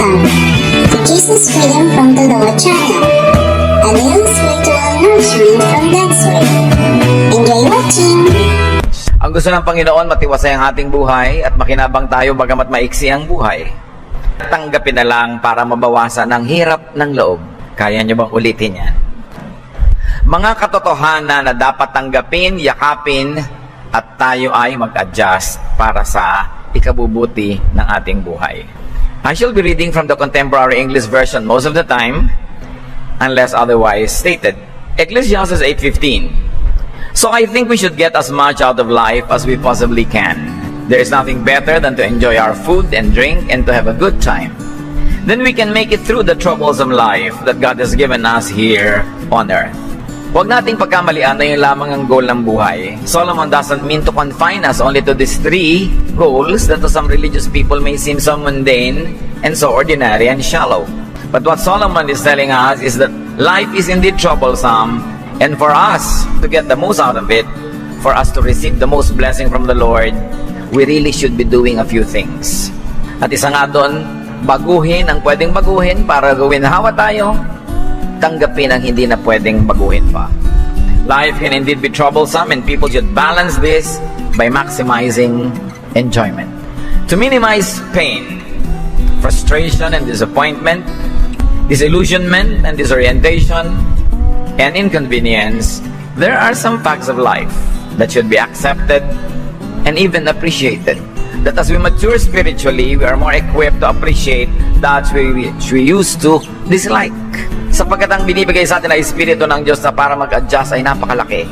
Welcome to Jesus Freedom from the Lord channel, a new spiritual nourishment from God's Word. Enjoy watching! Ang gusto ng Panginoon, matiwasay ang ating buhay at makinabang tayo bagamat maiksi ang buhay. Tanggapin na lang para mabawasan ang hirap ng loob. Kaya niyo bang ulitin yan? Mga katotohanan na dapat tanggapin, yakapin, at tayo ay mag-adjust para sa ikabubuti ng ating buhay. I shall be reading from the Contemporary English Version most of the time, unless otherwise stated. Ecclesiastes 8:15. So I think we should get as much out of life as we possibly can. There is nothing better than to enjoy our food and drink and to have a good time. Then we can make it through the troublesome life that God has given us here on earth. Huwag nating pagkamalian na yun lamang ang goal ng buhay. Solomon doesn't mean to confine us only to these three goals that to some religious people may seem so mundane and so ordinary and shallow. But what Solomon is telling us is that life is indeed troublesome, and for us to get the most out of it, for us to receive the most blessing from the Lord, we really should be doing a few things. At isa nga doon, baguhin ang pwedeng baguhin para gawin hawa tayo, tanggapin ang hindi na pwedeng baguhin pa. Life can indeed be troublesome, and people should balance this by maximizing enjoyment. To minimize pain, frustration and disappointment, disillusionment and disorientation, and inconvenience, there are some facts of life that should be accepted and even appreciated. That as we mature spiritually, we are more equipped to appreciate that which we used to dislike. Sapagkat ang binibigay sa atin ay Espiritu ng Diyos na para mag-adjust ay napakalaki.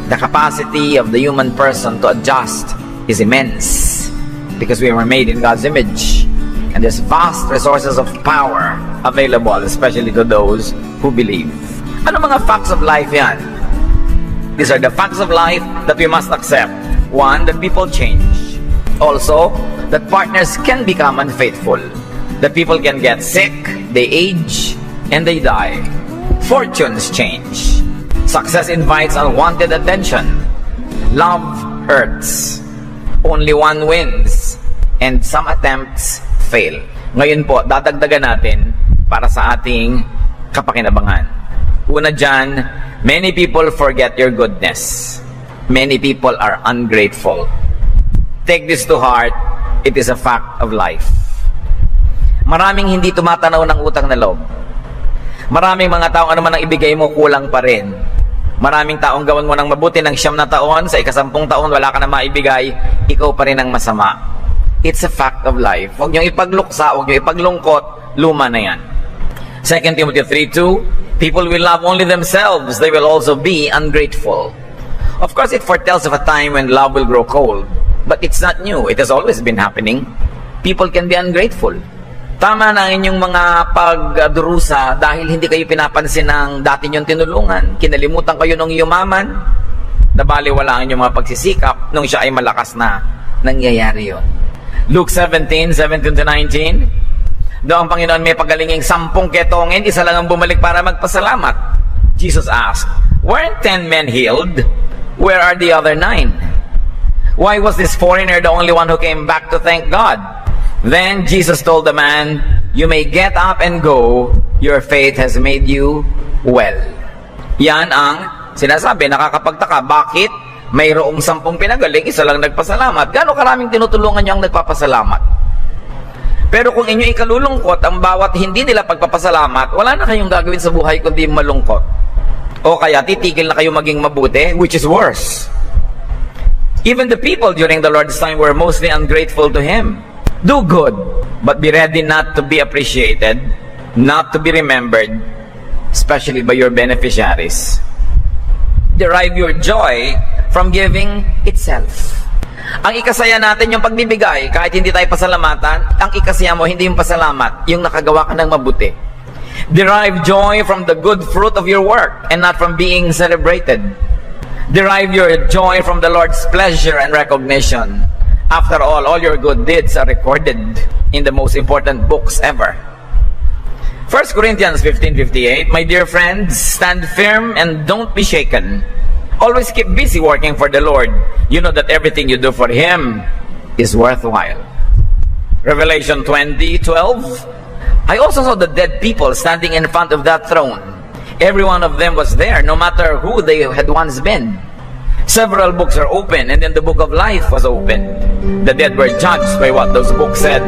The capacity of the human person to adjust is immense because we were made in God's image. And there's vast resources of power available, especially to those who believe. Ano mga facts of life yan? These are the facts of life that we must accept. One, that people change. Also, that partners can become unfaithful. That people can get sick, they age, and they die. Fortunes change. Success invites unwanted attention. Love hurts. Only one wins. And some attempts fail. Ngayon po, dadagdagan natin para sa ating kapakinabangan. Una dyan, many people forget your goodness. Many people are ungrateful. Take this to heart. It is a fact of life. Maraming hindi tumatanaw ng utang na loob. Maraming mga taong ano man ang ibigay mo, kulang pa rin. Maraming taong gawan mo ng mabuti ng 9 na taon, sa 10 taon wala ka na maibigay, ikaw pa rin ang masama. It's a fact of life. Huwag niyong ipagluksa, huwag niyong ipaglungkot, luma na yan. 2 Timothy 3:2, people will love only themselves, they will also be ungrateful. Of course, it foretells of a time when love will grow cold. But it's not new. It has always been happening. People can be ungrateful. Tama na ang inyong mga pagdurusa dahil hindi kayo pinapansin ng dati niyong tinulungan. Kinalimutan kayo nung yumaman. Nabaliwala ang inyong mga pagsisikap nung siya ay malakas na. Nangyayari yun. Luke 17:17-19. Doon ang Panginoon may pagalinging 10 ketongin, isa lang ang bumalik para magpasalamat. Jesus asked, weren't 10 men healed? Where are the other 9? Why was this foreigner the only one who came back to thank God? Then Jesus told the man, you may get up and go. Your faith has made you well. Yan ang sinasabi, nakakapagtaka. Bakit mayroong 10 pinagaling, isa lang nagpasalamat? Gaano karaming tinutulungan niyo ang nagpapasalamat? Pero kung inyo ikalulungkot ang bawat hindi nila pagpapasalamat, wala na kayong gagawin sa buhay kundi malungkot. O kaya titigil na kayo maging mabuti, which is worse. Even the people during the Lord's time were mostly ungrateful to Him. Do good, but be ready not to be appreciated, not to be remembered, especially by your beneficiaries. Derive your joy from giving itself. Ang ikasaya natin yung pagbibigay, kahit hindi tayo pasalamatan, ang ikasaya mo, hindi yung pasalamat, yung nakagawa ka ng mabuti. Derive joy from the good fruit of your work and not from being celebrated. Derive your joy from the Lord's pleasure and recognition. After all your good deeds are recorded in the most important books ever. 1 Corinthians 15:58, my dear friends, stand firm and don't be shaken. Always keep busy working for the Lord. You know that everything you do for Him is worthwhile. Revelation 20:12, I also saw the dead people standing in front of that throne. Every one of them was there, no matter who they had once been. Several books are open, and then the book of life was open. The dead were judged by what those books said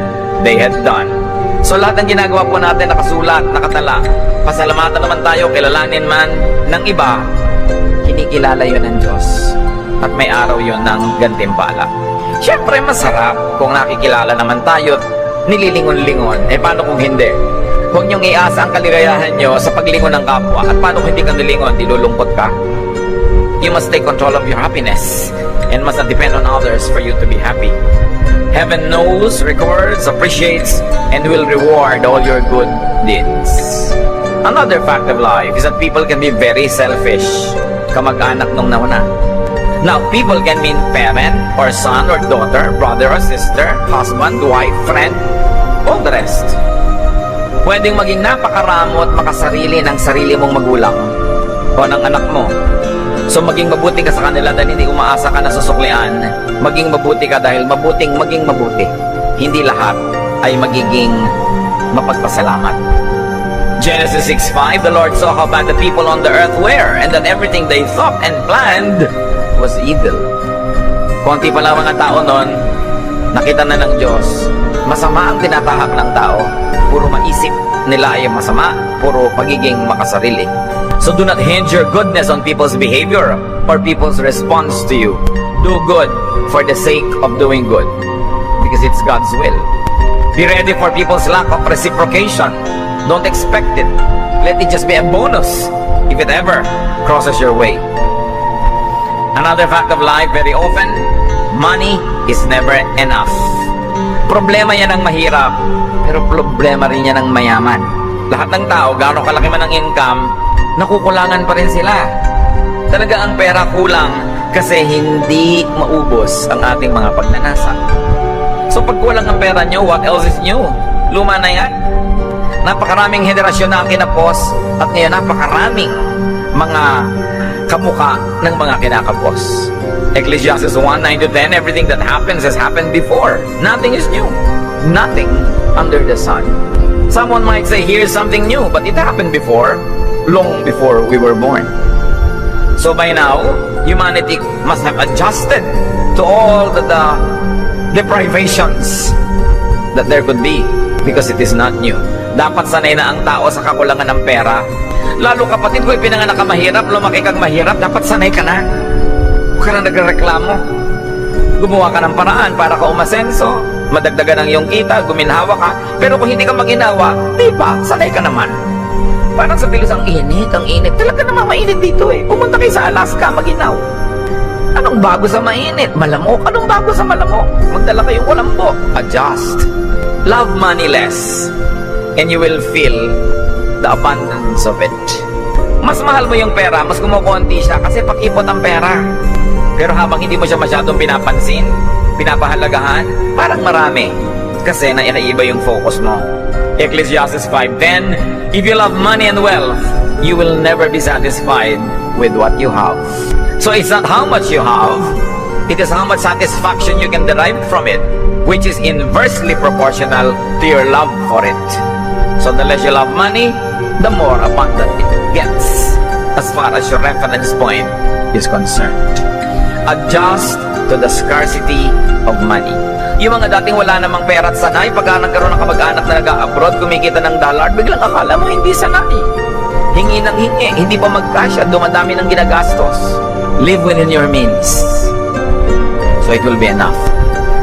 they had done. So lahat ng ginagawa po natin nakasulat, nakatala. Pasalamatan naman tayo, kilalanin man ng iba, kinikilala yun ng Diyos. At may araw yun ng gantimpala. Siyempre masarap kung nakikilala naman tayo at nililingon-lingon. Paano kung hindi? Huwag niyong iasa ang kaligayahan niyo sa paglingon ng kapwa. At paano kung hindi ka nilingon, dilulungkot ka? You must take control of your happiness and must not depend on others for you to be happy. Heaven knows, records, appreciates, and will reward all your good deeds. Another fact of life is that people can be very selfish. Kamag-anak nung nauna. Now, people can mean parent, or son, or daughter, brother, or sister, husband, wife, friend, all the rest. Pwedeng maging napakaramo at makasarili ng sarili mong magulang o ng anak mo. So maging mabuti ka sa kanila dahil hindi umaasa ka na susuklian. Maging mabuti ka dahil mabuting maging mabuti. Hindi lahat ay magiging mapagpasalamat. Genesis 6:5, the Lord saw how bad the people on the earth were, and that everything they thought and planned was evil. Konti pa lang mga tao noon, nakita na ng Diyos, masama ang tinatahak ng tao. Puro maisip nila ay masama, puro pagiging makasarili. So do not hinge your goodness on people's behavior or people's response to you. Do good for the sake of doing good, because it's God's will. Be ready for people's lack of reciprocation. Don't expect it. Let it just be a bonus if it ever crosses your way. Another fact of life, very often, money is never enough. Problema yan ng mahirap, pero problema rin yan ng mayaman. Lahat ng tao, gaano kalaki man ang income, nakukulangan pa rin sila. Talaga ang pera kulang kasi hindi maubos ang ating mga pagnanasa. So pag kulang ang pera nyo, what else is new? Luma na yan. Napakaraming henerasyon na ang kinapos at ngayon napakaraming mga kamuka ng mga kinakapos. Ecclesiastes 1:9-10, everything that happens has happened before. Nothing is new. Nothing under the sun. Someone might say, here's something new, but it happened before, long before we were born. So by now, humanity must have adjusted to all the deprivations that there could be, because it is not new. Dapat sanay na ang tao sa kakulangan ng pera. Lalo kapatid ko, pinanganak ka mahirap, lumaki kang mahirap, dapat sanay ka na. Huwag ka na nagreklamo. Gumawa ka ng paraan para ka umasenso, madagdagan ang iyong kita, guminhawa ka. Pero kung hindi ka maginawa, di ba, sanay ka naman. Parang sa Pilos, ang init. Talaga naman mainit dito eh. Pumunta kayo sa Alaska, maginaw. Anong bago sa mainit? Malamok. Anong bago sa malamok? Magdala kayong kulambo. Adjust. Love money less, and you will feel the abundance of it. Mas mahal mo yung pera, mas kumukunti siya kasi pakipot ang pera. Pero habang hindi mo siya masyadong pinapansin, pinapahalagahan, parang marami. Kasi naiiba yung focus mo. Ecclesiastes 5:10, if you love money and wealth, you will never be satisfied with what you have. So it's not how much you have, it is how much satisfaction you can derive from it, which is inversely proportional to your love for it. So the less you love money, the more abundant it gets, as far as your reference point is concerned. Adjust to the scarcity of money. Yung mga dating wala namang pera at sanay, pagka nagkaroon ng kamag-anak na nag-abroad, kumikita ng dollar, biglang akala mo hindi sanay. Hingi ng hingi, hindi pa magkasya, dumadami ng ginagastos. Live within your means, so it will be enough.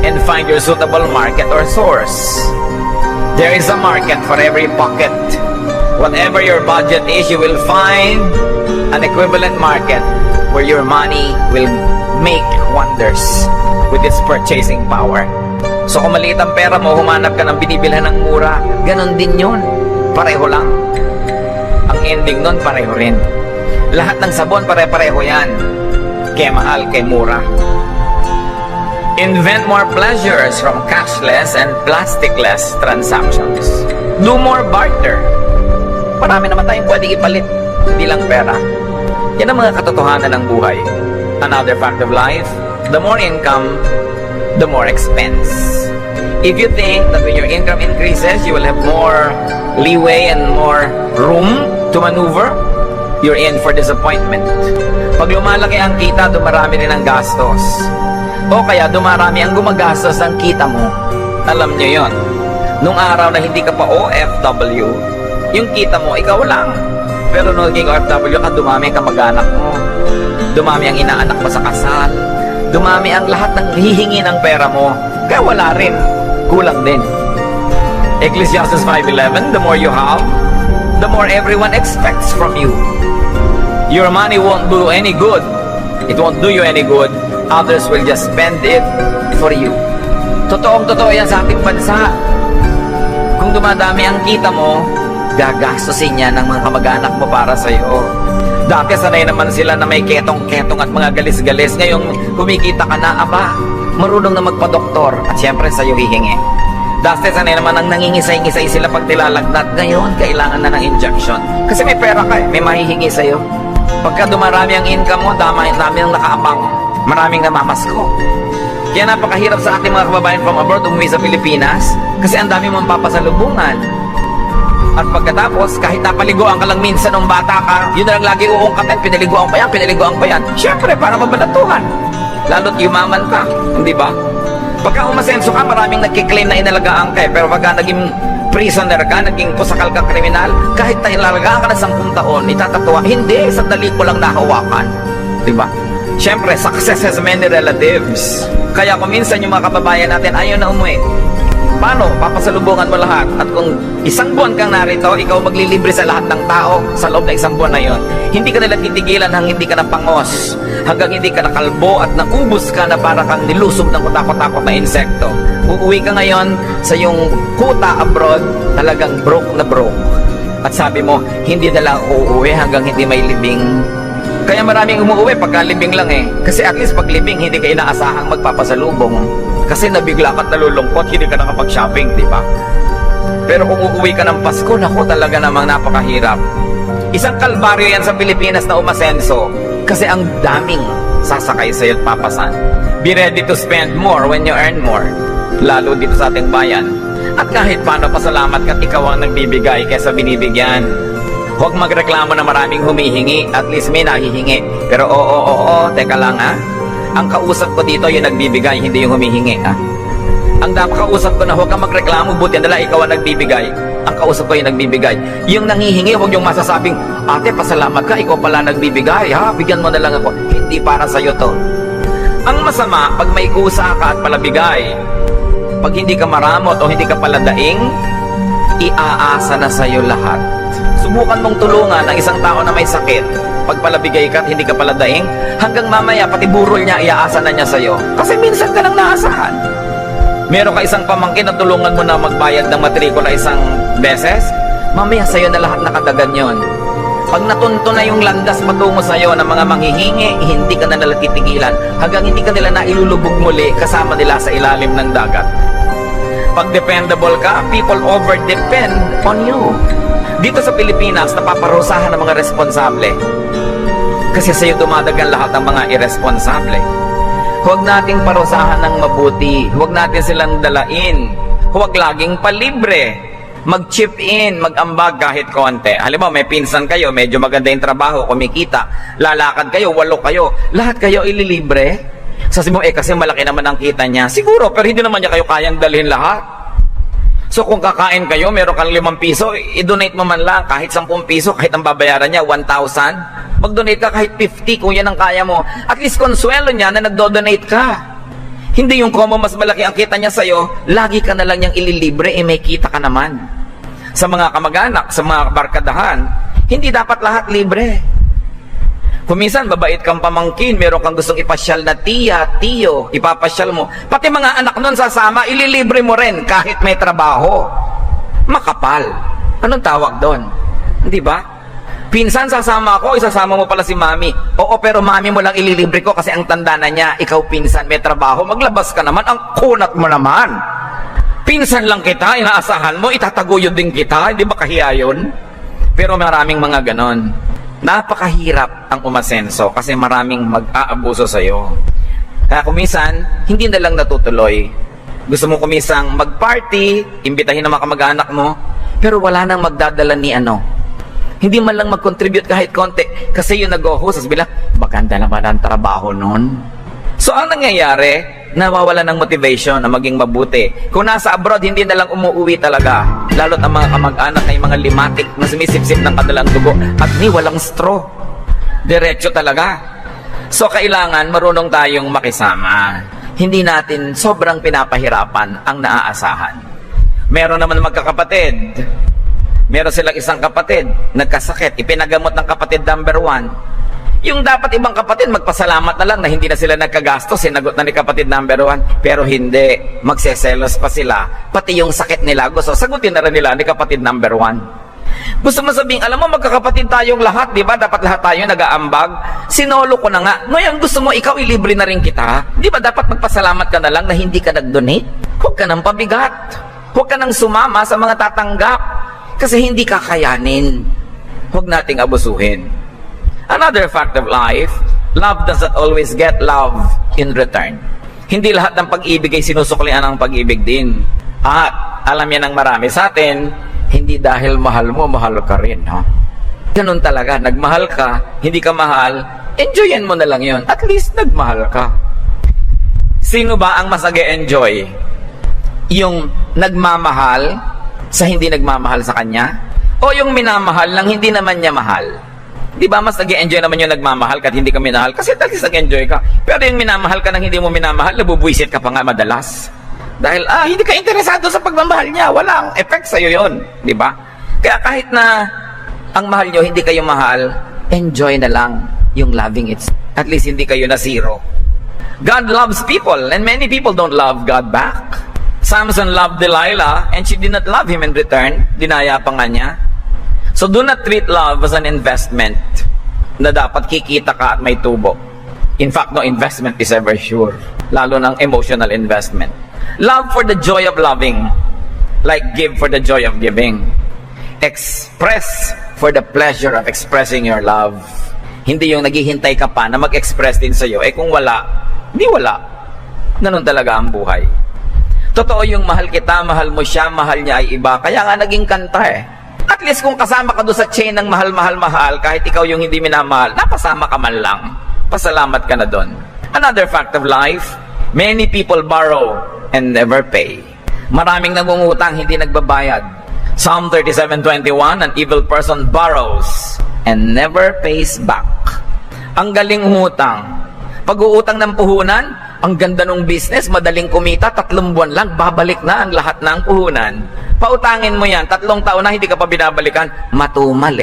And find your suitable market or source. There is a market for every pocket. Whatever your budget is, you will find an equivalent market where your money will make wonders with its purchasing power. So kung maliit ang pera mo, humanap ka ng binibilhan ng mura, ganon din yun. Pareho lang. Ang ending nun, pareho rin. Lahat ng sabon, pare-pareho yan. Kaya mahal, kaya mura. Invent more pleasures from cashless and plasticless transactions. Do more barter. Marami naman tayong pwedeng ipalit, hindi lang pera. Yan ang mga katotohanan ng buhay. Another fact of life, the more income, the more expense. If you think that when your income increases, you will have more leeway and more room to maneuver, you're in for disappointment. Pag lumalaki ang kita, dumarami rin ang gastos. O kaya dumarami ang gumagastos ng kita mo. Alam nyo yon. Nung araw na hindi ka pa OFW, yung kita mo, ikaw lang. Pero nung naging OFW ka, dumami ang kamag-anak mo. Dumami ang inaanak mo sa kasal. Dumami ang lahat ng hihingi ng pera mo. Kaya wala rin. Kulang din. Ecclesiastes 5:11, the more you have, the more everyone expects from you. Your money won't do any good. It won't do you any good. Others will just spend it for you. Totoong-totoo yan sa ating bansa. Kung dumadami ang kita mo, gagastusin niya ng mga kamag-anak mo para sa iyo. Dati sanay naman sila na may ketong-ketong at mga galis-galis. Ngayong kumikita ka na, aba, marunong na magpa-doktor at siyempre sa iyo hihingi. Dati sanay naman ang nangingisay-ngisay sila pag nilalagnat. Ngayon, kailangan na ng injection. Kasi may pera ka, may mahihingi sa iyo. Pagka dumarami ang income mo, dami ang nakaabang. Maraming namamasko. Kaya napakahirap sa ating mga kababayan from abroad umuwi sa Pilipinas kasi ang dami mong papasalubungan. At pagkatapos, kahit napaliguan ka lang minsan ng bata ka, yun na lang lagi uungkatin, pinaliguan pa yan. Siyempre, para mabalatuhan. Lalo't yumaman ka, hindi ba? Pagka umasenso ka, maraming nagkiklaim na inalagaan ka. Pero pagka naging prisoner ka, naging pusakal kang kriminal, kahit na inalagaan ka na 10 taon, itatatawa, hindi, sandali ko lang nahawakan. Di ba? Siyempre, success has many relatives. Kaya kung minsan yung mga kababayan natin ayaw na umuwi, paano? Papasalubungan mo lahat. At kung 1 buwan kang narito, ikaw maglilibre sa lahat ng tao sa loob ng 1 buwan na yon. Hindi ka nila titigilan hanggang hindi ka na pangos, hanggang hindi ka nakalbo at naubos ka na para kang nilusob ng kutakot-takot na insekto. Uuwi ka ngayon sa yung kuta abroad, talagang broke na broke. At sabi mo, hindi na lang uuwi hanggang hindi may libing. Kaya maraming umuwi pagka libing lang eh. Kasi at least pag libing, hindi ka inaasahang magpapasalubong. Kasi nabigla ka't nalulungkot, hindi ka nakapag-shopping, di ba? Pero kung uuwi ka ng Pasko, naku, talaga namang napakahirap. Isang kalbaryo yan sa Pilipinas na umasenso. Kasi ang daming sasakay sa'yo at papasan. Be ready to spend more when you earn more. Lalo dito sa ating bayan. At kahit paano, pasalamat ka't ikaw ang nagbibigay kaysa binibigyan. Huwag magreklamo na maraming humihingi, at least may nahihingi. Pero teka lang ha. Ang kausap ko dito yung nagbibigay, hindi yung humihingi ha. Ang kausap ko na huwag kang magreklamo, buti na lang ikaw ang nagbibigay. Ang kausap ko yung nagbibigay. Yung nanghihingi, huwag yung masasabing, ate, pasalamat ka, ikaw pala nagbibigay ha, bigyan mo na lang ako. Hindi para sa'yo to. Ang masama, pag may kusa ka at palabigay, pag hindi ka maramot o hindi ka paladaing, iaasa na sa'yo lahat. Subukan mong tulungan ng isang tao na may sakit. Pagpalabigay ka at hindi ka paladaing, hanggang mamaya pati burol niya iaasa na niya sa'yo. Kasi minsan ka nang naasahan. Meron ka isang pamangkin na tulungan mo na magbayad ng matrikula 1 beses, mamaya sa'yo na lahat nakadagan yon. Pag natunto na yung landas patungo sa'yo ng mga manghihingi, hindi ka na nila titigilan hanggang hindi ka nila na ilulubog muli kasama nila sa ilalim ng dagat. Pag dependable ka, people over-depend on you. Dito sa Pilipinas, napaparusahan ng mga responsable. Kasi sa'yo dumadagan lahat ng mga irresponsable. Huwag nating parusahan ng mabuti. Huwag natin silang dalain. Huwag laging palibre. Mag-chip in, mag-ambag kahit konti. Halimbawa, may pinsan kayo, medyo maganda yung trabaho, kumikita. Lalakad kayo, 8 kayo. Lahat kayo ililibre. Sabi mo, kasi malaki naman ang kita niya. Siguro, pero hindi naman niya kayo kayang dalhin lahat. So kung kakain kayo, meron kang 5 piso, i-donate mo man lang kahit 10 piso, kahit ang babayaran niya 1,000. Mag-donate ka kahit 50 kung yan ang kaya mo. At least konsuelo niya na nagdo-donate ka. Hindi yung komo mas malaki ang kita niya sa'yo, lagi ka na lang niyang ililibre, may kita ka naman. Sa mga kamag-anak, sa mga barkadahan, hindi dapat lahat libre. Kung minsan, mabait kang pamangkin, meron kang gustong ipasyal na tiya, tiyo, ipapasyal mo. Pati mga anak nun sasama, ililibre mo rin kahit may trabaho. Makapal. Anong tawag doon? Hindi ba? Pinsan sasama ako, isasama mo pala si mami. Oo, pero mami mo lang ililibre ko kasi ang tanda na niya, ikaw pinsan, may trabaho, maglabas ka naman, ang kunat mo naman. Pinsan lang kita, inaasahan mo, itataguyod din kita, hindi ba kahiya yun? Pero maraming mga ganon. Napakahirap ang umasenso kasi maraming mag-aabuso sa'yo. Kaya kung minsan, hindi na lang natutuloy. Gusto mo kumisang mag-party, imbitahin ng mga kamag-anak mo, pero wala nang magdadala ni ano. Hindi man lang mag-contribute kahit konti. Kasi yung nag-host, bilang, maganda naman ang trabaho nun. So, ang nangyayari, nawawala ng motivation na maging mabuti. Kung nasa abroad, hindi na lang umuwi talaga. Lalo't ang mga kamag-anak ay mga limatic na sumisipsip ng kanilang dugo at ni walang straw. Diretso talaga. So, kailangan marunong tayong makisama. Hindi natin sobrang pinapahirapan ang naaasahan. Meron naman magkakapatid. Meron silang isang kapatid, nagkasakit, ipinagamot ng kapatid number 1. Yung dapat ibang kapatid, magpasalamat na lang na hindi na sila nagkagastos, sinagot na ni kapatid number 1. Pero hindi, magseselos pa sila. Pati yung sakit nila, gusto sagutin na rin nila ni kapatid number 1. Gusto mo sabihin, alam mo, magkakapatid tayong lahat, di ba? Dapat lahat tayo nag-aambag. Sinolo ko na nga. Ngayon, gusto mo, ikaw ilibre na rin kita. Di ba dapat magpasalamat ka na lang na hindi ka nag-donate? Huwag ka nang pabigat. Huwag ka nang sumama sa mga tatanggap. Kasi hindi kakayanin. Huwag nating abusuhin. Another fact of life, love doesn't always get love in return. Hindi lahat ng pag-ibig ay sinusuklian ng pag-ibig din. At alam yan ng marami sa atin, hindi dahil mahal mo, mahal ka rin. Ha? Ganun talaga, nagmahal ka, hindi ka mahal, enjoyin mo na lang yun. At least nagmahal ka. Sino ba ang mas nag-enjoy? Yung nagmamahal sa hindi nagmamahal sa kanya? O yung minamahal lang hindi naman niya mahal? Di ba mas nag-enjoy naman yung nagmamahal kahit hindi ka minahal? Kasi talagang nag-enjoy ka. Pero yung minamahal ka nang hindi mo minamahal, nabubwisit ka pa nga madalas. Dahil, hindi ka interesado sa pagmamahal niya. Walang effect sa'yo yun. Di ba? Kaya kahit na ang mahal nyo, hindi kayo mahal, enjoy na lang yung loving it. At least hindi kayo na zero. God loves people, and many people don't love God back. Samson loved Delilah and she did not love him in return. Dinaya pa nga niya. So do not treat love as an investment na dapat kikita ka at may tubo. In fact, no investment is ever sure. Lalo ng emotional investment. Love for the joy of loving. Like give for the joy of giving. Express for the pleasure of expressing your love. Hindi yung naghihintay ka pa na mag-express din sa'yo. Kung wala, di wala. Ganun talaga ang buhay. Totoo yung mahal kita, mahal mo siya, mahal niya ay iba. Kaya nga naging kanta At least kung kasama ka doon sa chain ng mahal, mahal, mahal, kahit ikaw yung hindi minamahal, napasama ka man lang. Pasalamat ka na doon. Another fact of life, many people borrow and never pay. Maraming nangungutang, hindi nagbabayad. Psalm 37:21, an evil person borrows and never pays back. Ang galing umutang. Pag-uutang ng puhunan, ang ganda ng business, madaling kumita, 3 buwan lang, babalik na ang lahat ng puhunan. Pautangin mo yan, 3 taon na hindi ka pa binabalikan, matumal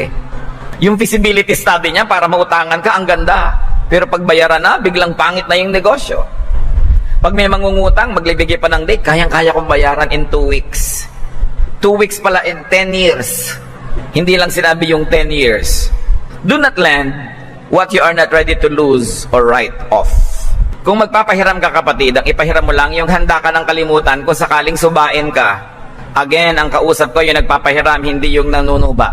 Yung feasibility study niya para mautangan ka, ang ganda. Pero pag bayaran na, biglang pangit na yung negosyo. Pag may mangungutang, maglibigay pa ng date, kayang-kaya kong bayaran in 2 weeks. 2 weeks pala in 10 years. Hindi lang sinabi yung 10 years. Do not lend what you are not ready to lose or write off. Kung magpapahiram ka kapatid, ang ipahiram mo lang yung handa ka ng kalimutan kung sakaling subain ka. Again, ang kausap ko yung nagpapahiram, hindi yung nanunuba.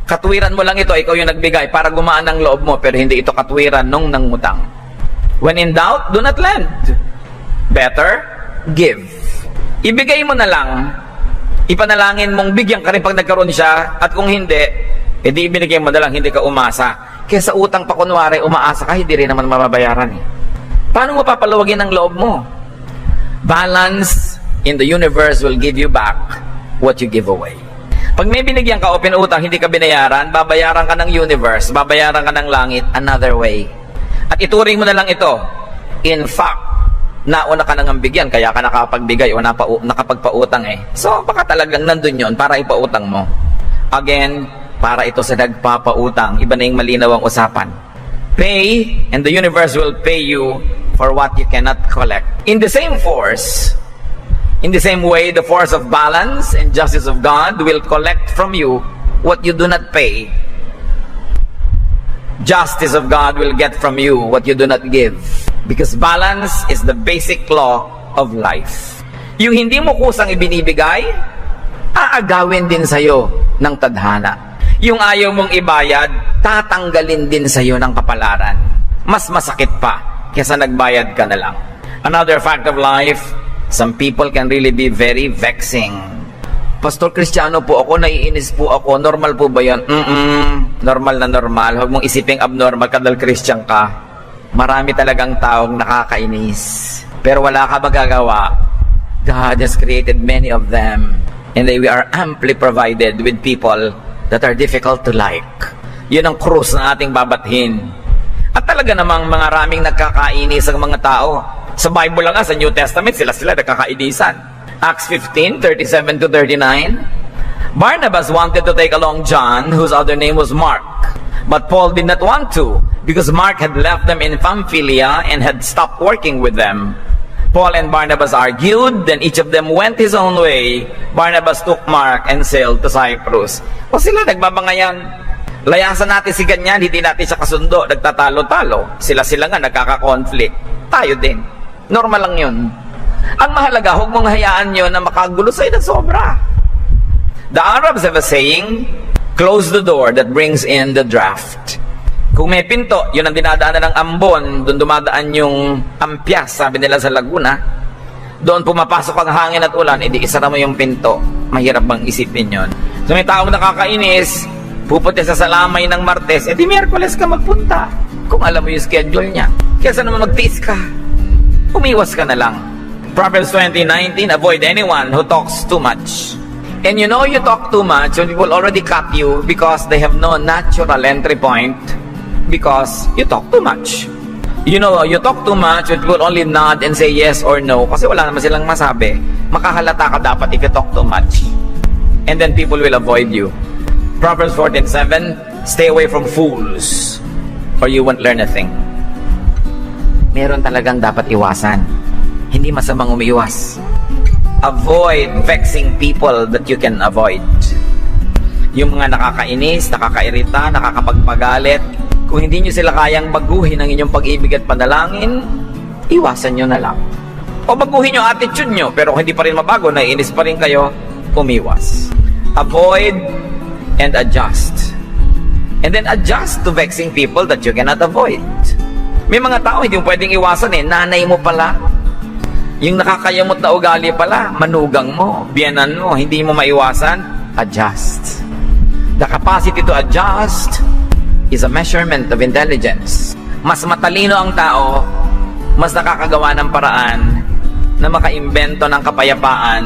Katwiran mo lang ito, ikaw yung nagbigay para gumaan ang loob mo, pero hindi ito katwiran nung nangutang. When in doubt, do not lend. Better, give. Ibigay mo na lang, ipanalangin mong bigyan ka rin pag nagkaroon siya, at kung hindi, edi ibinigay mo na lang, hindi ka umasa. Kaya sa utang pa kunwari, umaasa ka, hindi rin naman mababayaran Paano mo papalawagin ang loob mo? Balance in the universe will give you back what you give away. Pag may binigyan ka o pinutang, hindi ka binayaran, babayaran ka ng universe, babayaran ka ng langit, another way. At ituring mo na lang ito. In fact, nauna ka nang bigyan, kaya ka nakapagbigay o nakapagpautang So, baka talagang nandun yon para ipautang mo. Again, para ito sa nagpapautang. Iba na yung malinaw ang usapan. Pay, and the universe will pay you for what you cannot collect. In the same force, in the same way, the force of balance and justice of God will collect from you what you do not pay. Justice of God will get from you what you do not give. Because balance is the basic law of life. Yung hindi mo kusang ibinibigay, aagawin din sa'yo ng tadhana. Yung ayaw mong ibayad, tatanggalin din sa'yo ng kapalaran. Mas masakit pa kesa nagbayad ka na lang. Another fact of life, Some people can really be very vexing. Pastor, Kristiyano po ako, naiinis po ako. Normal po ba yan? Normal na normal. Huwag mong isiping abnormal ka dahil Christian ka. Marami talagang taong nakakainis. Pero wala ka magagawa. God has created many of them. And we are amply provided with people that are difficult to like. Yun ang krus na ating babathin. At talaga namang mga raming nagkakainis ang mga tao. Sa Bible lang sa New Testament, sila nagkakainisan. Acts 15:37 to 39. Barnabas wanted to take along John, whose other name was Mark. But Paul did not want to, because Mark had left them in Pamphylia and had stopped working with them. Paul and Barnabas argued, then each of them went his own way. Barnabas took Mark and sailed to Cyprus. O sila nagbabangayan. Layasan natin si ganyan, hindi natin siya kasundo, nagtatalo-talo. Sila nga nagkaka-conflict. Tayo din. Normal lang yun. Ang mahalaga, huwag mong hayaan yun na makagulo sa'yo na sobra. The Arabs have a saying, close the door that brings in the draft. Kung may pinto, yun ang dinadaanan ng ambon, doon dumadaan yung ampyas, sabi nila sa Laguna. Doon pumapasok ang hangin at ulan, edi isara mo yung pinto. Mahirap bang isipin yun? So may taong nakakainis, pupunta sa salamay ng Martes, edi Miyerkules ka magpunta. Kung alam mo yung schedule niya. Kesa naman magtiis ka. Umiwas ka na lang. Proverbs 20:19, avoid anyone who talks too much. And you know you talk too much when people already cut you because they have no natural entry point because you talk too much. You know, you talk too much when people only nod and say yes or no kasi wala naman silang masabi. Makahalata ka dapat if you talk too much. And then people will avoid you. Proverbs 14:7, stay away from fools or you won't learn a thing. Meron talagang dapat iwasan. Hindi masamang umiwas. Avoid vexing people that you can avoid. Yung mga nakakainis, nakakairita, nakakapagpagalit, kung hindi nyo sila kayang baguhin ang inyong pag-ibig at panalangin, iwasan nyo na lang. O baguhin yung attitude nyo, pero kung hindi pa rin mabago, naiinis pa rin kayo, umiwas. Avoid and adjust. And then adjust to vexing people that you cannot avoid. May mga tao hindi mo pwedeng iwasan nanay mo pala. Yung nakakayamot na ugali pala, manugang mo, biyanan mo, hindi mo maiwasan, adjust. The capacity to adjust is a measurement of intelligence. Mas matalino ang tao, mas nakakagawa ng paraan na makaimbento ng kapayapaan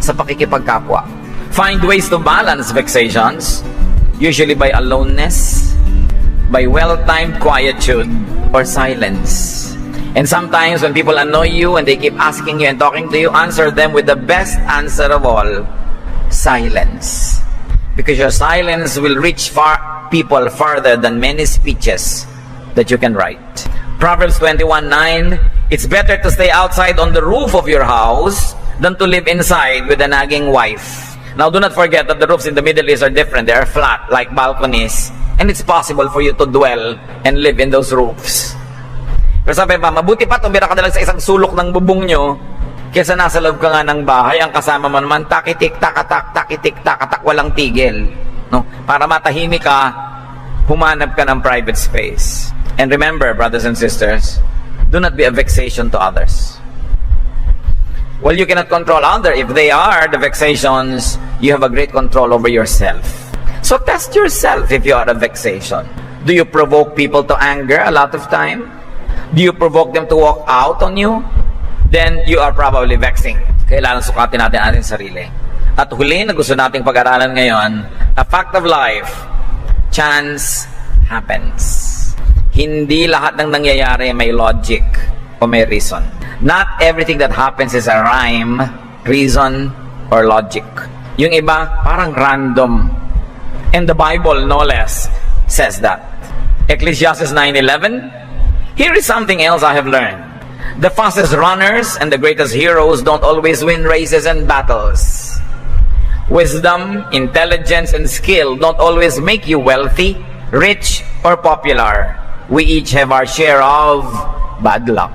sa pakikipagkapwa. Find ways to balance vexations, usually by aloneness, by well-timed quietude, or silence. And sometimes when people annoy you and they keep asking you and talking to you, answer them with the best answer of all, silence. Because your silence will reach people farther than many speeches that you can write. Proverbs 21:9, it's better to stay outside on the roof of your house than to live inside with a nagging wife. Now do not forget that the roofs in the Middle East are different. They are flat like balconies. And it's possible for you to dwell and live in those roofs. Pero sabi pa, mabuti pa tumira ka na lang sa isang sulok ng bubong nyo kesa nasa loob ka nga ng bahay, ang kasama mo naman takitik, takatak, takitik, takatak, walang tigil. No? Para matahimik ka, humanap ka ng private space. And remember, brothers and sisters, do not be a vexation to others. Well, you cannot control others. If they are the vexations, you have a great control over yourself. So test yourself if you are a vexation. Do you provoke people to anger a lot of time? Do you provoke them to walk out on you? Then you are probably vexing. Kailangan sukatin natin ating sarili. At huli na gusto nating pag-aralan ngayon, a fact of life, chance happens. Hindi lahat ng nangyayari may logic o may reason. Not everything that happens is a rhyme, reason, or logic. Yung iba, parang random. And the Bible, no less, says that. Ecclesiastes 9:11, here is something else I have learned. The fastest runners and the greatest heroes don't always win races and battles. Wisdom, intelligence, and skill don't always make you wealthy, rich, or popular. We each have our share of bad luck.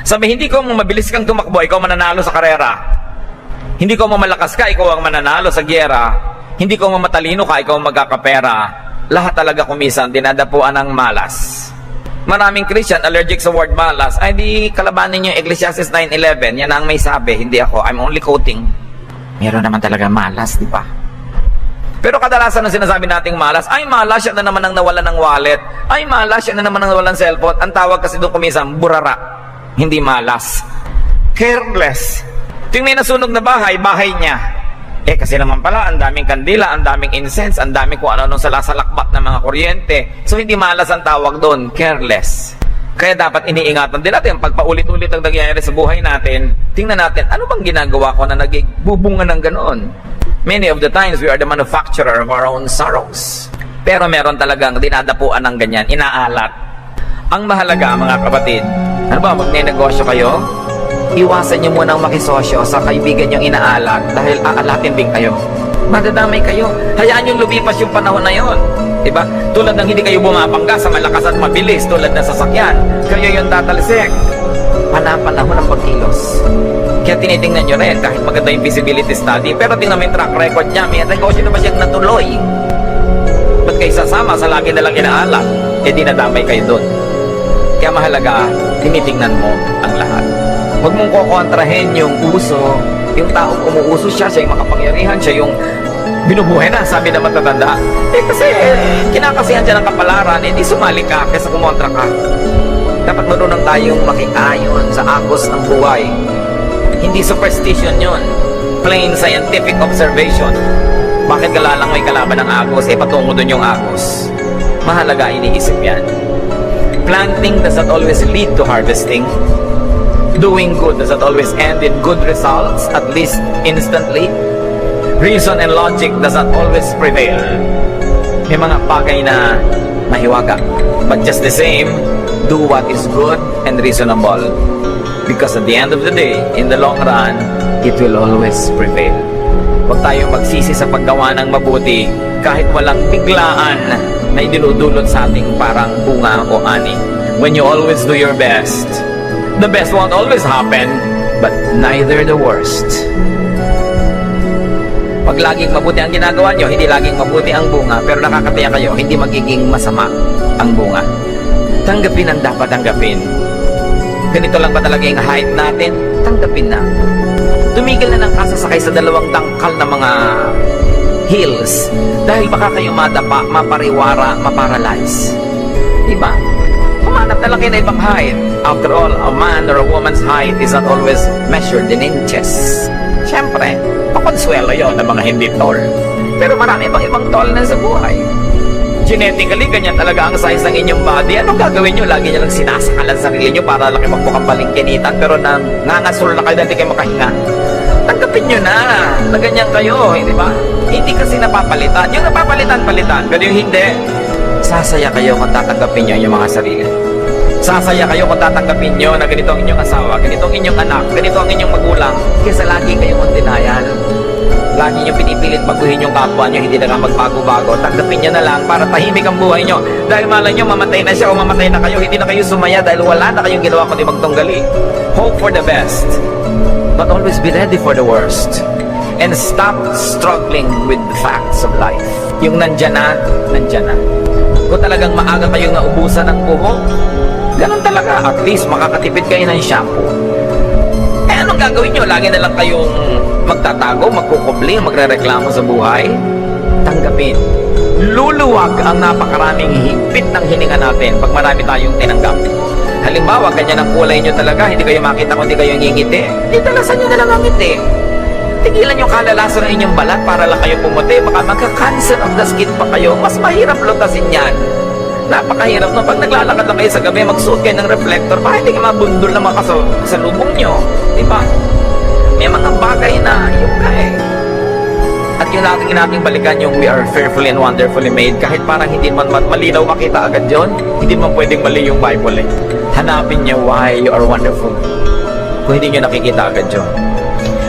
Sabi, hindi ko mabilis kang tumakbo, ikaw mananalo sa karera. Hindi ko mamalakas ka, ikaw ang mananalo sa gyera. Hindi ko matalino ka, ikaw magkakapera. Lahat talaga kumisan, dinadapuan ng malas. Maraming Christian allergic sa word malas. Ay di kalabanin niyo Ecclesiastes 9:11. Yan ang may sabi, hindi ako. I'm only quoting. Meron naman talaga malas, di ba? Pero kadalasan ang sinasabi nating malas, ay malas siya na naman ang nawalan ng wallet. Ay malas siya na naman ang nawalan ng cellphone. Ang tawag kasi doon kumisang burara. Hindi malas. Careless. Yung may nasunog na bahay, bahay niya. Kasi naman pala, ang daming kandila, ang daming incense, ang daming kung ano-anong salasalakbat ng mga kuryente. So, hindi malas ang tawag doon, careless. Kaya dapat iniingatan din natin, pag paulit-ulit ang nangyayari sa buhay natin, tingnan natin, ano bang ginagawa ko na nagbubunga ng ganoon? Many of the times, we are the manufacturer of our own sorrows. Pero meron talagang dinadapuan ng ganyan, inaalat. Ang mahalaga, mga kapatid, ano ba, magne-negosyo kayo? Iwasan nyo munang makisosyo sa kaibigan yung inaalat dahil aalatin din kayo. Madadamay kayo. Hayaan yung lumipas yung panahon na yon. Diba? Tulad ng hindi kayo bumabangga sa malakas at mabilis tulad ng sasakyan. Kayo yung tatalsik. Panahon ng pagkilos. Kaya tinitingnan nyo rin kahit maganda yung visibility study. Pero tingnan mo yung track record niya. May negosyo na ba siyang natuloy? Ba't kayo sasama sa lagi nalang inaalat? Di nadamay kayo doon. Kaya mahalaga, tinitingnan mo ang lahat. Huwag mong kukontrahin yung uso. Yung taong umuuso siya yung makapangyarihan, siya yung binubuhay na, sabi na matatanda. Kasi kinakasihan siya ng kapalaran, di sumali ka kaysa kumontra ka. Dapat marunong tayong makiayon sa agos ng buhay. Hindi superstition yun. Plain scientific observation. Bakit kalalang may kalaban ng agos? Patungo dun yung agos. Mahalaga, iniisip yan. Planting does not always lead to harvesting. Doing good does not always end in good results, at least instantly. Reason and logic does not always prevail. May mga bagay na mahiwaga. But just the same, do what is good and reasonable. Because at the end of the day, in the long run, it will always prevail. Huwag tayo magsisi sa paggawa ng mabuti kahit walang biglaan na idinudulot sa ating parang bunga o ani. When you always do your best, the best won't always happen, but neither the worst. Pag laging mabuti ang ginagawa nyo, hindi laging mabuti ang bunga, pero nakakatiyak kayo, hindi magiging masama ang bunga. Tanggapin ang dapat tanggapin. Ganito lang ba talaga yung height natin? Tanggapin na. Tumigil na ng kasasakay sa dalawang tangkal na mga hills dahil baka kayo madapa, mapariwara, maparalyze. Diba? Humanap na lang kayo na ibang height. After all, a man or a woman's height is not always measured in inches. Siyempre, pakonsuelo yun ng mga hindi tall. Pero marami pang ibang tall na sa buhay. Genetically, ganyan talaga ang size ng inyong body. Anong gagawin nyo? Lagi nyo lang sinasakalan sa sarili nyo para laki magmukhang balingkinitan, pero nangangasul na kayo dahil di kayo makahinga. Tanggapin nyo na ganyan kayo, di ba? Hindi kasi napapalitan. Yung napapalitan-palitan, pero yung hindi, sasaya kayo kung tatanggapin nyo yung mga sarili. Sasaya kayo kung tatanggapin nyo na ganito ang inyong asawa, ganito ang inyong anak, ganito ang inyong magulang, kaysa lagi kayong on denial. Lagi nyo pinipilit baguhin yung kapwa nyo, hindi na nga magbago-bago. Tanggapin nyo na lang para tahimik ang buhay nyo. Dahil malay nyo, mamatay na siya o mamatay na kayo, hindi na kayo sumaya dahil wala na kayong ginawa kundi magtunggali. Hope for the best, but always be ready for the worst. And stop struggling with the facts of life. Yung nandyan na, nandyan na. Kung talagang maaga kayong naubusan ng buhok, ganun talaga. At least makakatipid kayo ng shampoo. Anong gagawin nyo? Lagi na lang kayong magtatago, magkukubli, magrereklamo sa buhay? Tanggapin. Luluwag ang napakaraming higpit ng hininga natin pag marami tayong tinanggap. Halimbawa, ganyan ang kulay nyo talaga, hindi kayo makita kung hindi kayo ngingiti. Di talasan nyo na lang ang ngiti. Tigilan yung kalalaso ng inyong balat para lang kayo pumuti. Baka magka-cancer of the skin pa kayo. Mas mahirap lutasin yan. Napakahirap no. Pag naglalakad lang kayo sa gabi, magsuot kayo ng reflector, bakit hindi kayo mabundol na sa lubong nyo? Diba? May mga bagay na yung kaya. At yung nating balikan yung we are fearfully and wonderfully made. Kahit parang hindi man malinaw makita agad yun, hindi man pwedeng mali yung Bible eh. Hanapin nyo why you are wonderful. Kung hindi nyo nakikita agad yun.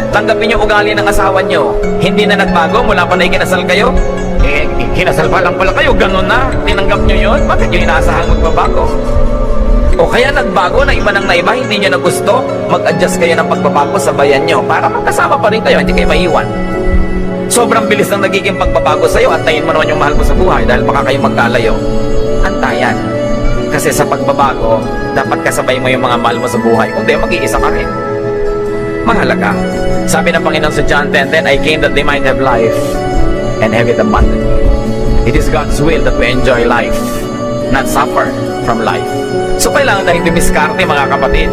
Tanggapin yung ugali ng asawa nyo. Hindi na nagbago mula pa na ikinasal kayo. Kinasal pa lang pala kayo, ganun na. Tinanggap nyo yun. Bakit yung inaasahang magbabago? O kaya nagbago na iba ng naiba, hindi nyo na gusto, mag-adjust kayo ng pagbabago sa bayan nyo para magkasama pa rin kayo, hindi kayo maiwan. Sobrang bilis ng nagiging pagbabago sa'yo, antayin mo naman yung mahal mo sa buhay dahil baka kayo magkalayo. Antayan. Kasi sa pagbabago, dapat kasabay mo yung mga mahal mo sa buhay. Kundi mag-iisa ka rin. Mahalaga. Sabi ng Panginoon sa John 10:10, I came that they might have life and have it abundantly. It is God's will that we enjoy life, not suffer from life. So kailangan tayong dumiskarte, mga kapatid.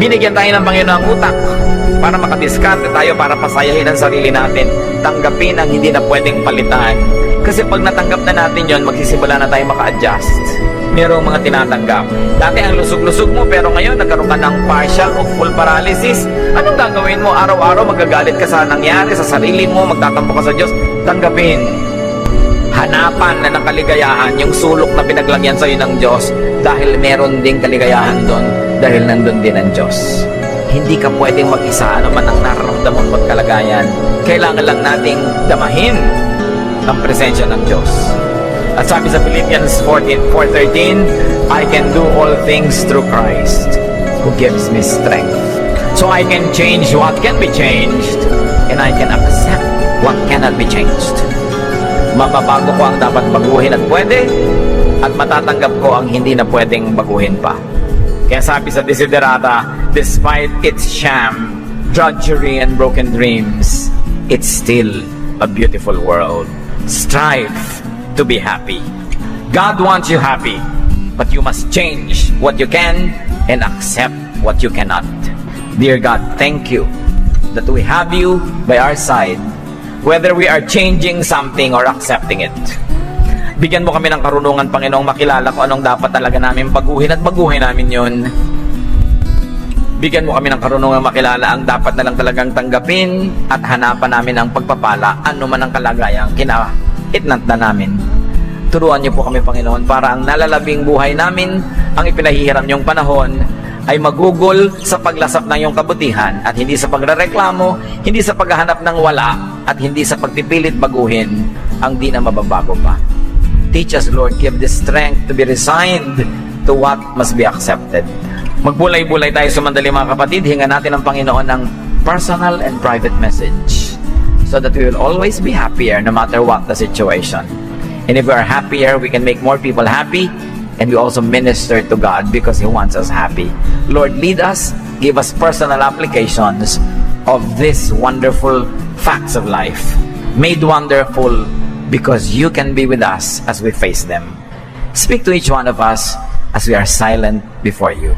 Binigyan tayo ng Panginoon ng utak para makadiskarte tayo, para pasayahin ang sarili natin. Tanggapin ang hindi na pwedeng palitan. Kasi pag natanggap na natin yon, magsisimula na tayo maka-adjust. Merong mga tinatanggap. Dati ang lusog-lusog mo, pero ngayon nagkaroon ka ng partial o full paralysis. Anong gagawin mo? Araw-araw magagalit ka sa nangyari, sa sarili mo, magtatampo ka sa Diyos. Tanggapin. Hanapan na ng kaligayahan, yung sulok na pinaglagyan sa'yo ng Diyos, dahil meron ding kaligayahan doon, dahil nandun din ang Diyos. Hindi ka pwedeng mag-isa, ano man ang nararamdaman mo at kalagayan. Kailangan lang nating damahin ang presensya ng Diyos. At sabi sa Philippians 4:13, I can do all things through Christ who gives me strength. So I can change what can be changed, and I can accept what cannot be changed. Mababago ko ang dapat baguhin at pwede, at matatanggap ko ang hindi na pwedeng baguhin pa. Kaya sabi sa Desiderata, despite its sham, drudgery, and broken dreams, it's still a beautiful world. Strive to be happy. God wants you happy, but you must change what you can and accept what you cannot. Dear God, thank you that we have you by our side, whether we are changing something or accepting it. Bigyan mo kami ng karunungan, Panginoong, makilala kung anong dapat talaga namin baguhin at baguhin namin yun. Bigyan mo kami ng karunungan makilala ang dapat na lang talagang tanggapin at hanapan namin ang pagpapala, ano man ang kalagayang kinaitnat na namin. Turuan niyo po kami, Panginoon, para ang nalalabing buhay namin, ang ipinahihiram niyong panahon, ay magugol sa paglasap ng iyong kabutihan at hindi sa pagrereklamo, hindi sa paghahanap ng wala, at hindi sa pagpipilit baguhin ang di na mababago pa. Teach us, Lord, give the strength to be resigned to what must be accepted. Magbulay-bulay tayo sumandali, mga kapatid. Hingan natin ang Panginoon ng personal and private message so that we will always be happier no matter what the situation. And if we are happier, we can make more people happy, and we also minister to God because He wants us happy. Lord, lead us, give us personal applications of these wonderful facts of life, made wonderful because you can be with us as we face them. Speak to each one of us as we are silent before you.